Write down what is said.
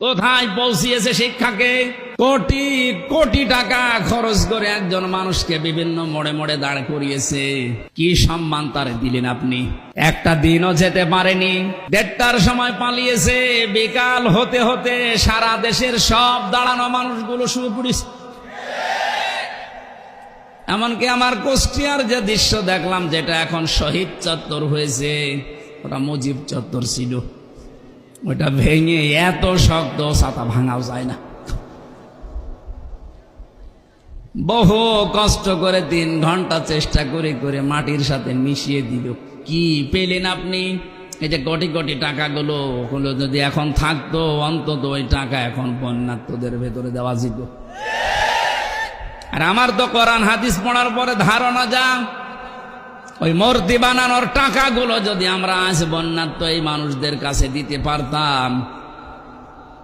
কোথায় পৌঁছিয়েছে শিক্ষাকে? কোটি কোটি টাকা খরচ করে একজন মানুষকে বিভিন্ন মোড়ে মোড়ে দাঁড় করিয়েছে। কি সম্মান তার দিলেন আপনি? একটা দিনও যেতে পারেনি। 1:30টার সময় পালিয়েছে, বিকাল হতে হতে সারা দেশের সব দাঁড়ানো মানুষগুলো শুয়ে পড়েছে। এমনকি আমার কুষ্টিয়ার যে দৃশ্য দেখলাম, যেটা এখন শহীদ চত্বর হয়েছে, ওটা মুজিব চত্বর ছিল। ওটা ভেঙে এত শক্ত, ছাতা ভাঙাও যায় না। বহু কষ্ট করে 3 ঘন্টা চেষ্টা করে করে মাটির সাথে মিশিয়ে দিল। কি পেলেন আপনি? এই যে কোটি কোটি টাকাগুলো যদি এখন থাকতো, অন্তত ওই টাকা এখন বন্যার্তদের ভেতরে দেওয়া যেত। আর আমার তো কোরআন হাদিস পড়ার পরে ধারণা যা, ওই মূর্তি বানানোর টাকাগুলো যদি আমরা আজ বন্যার্ত এই মানুষদের কাছে দিতে পারতাম,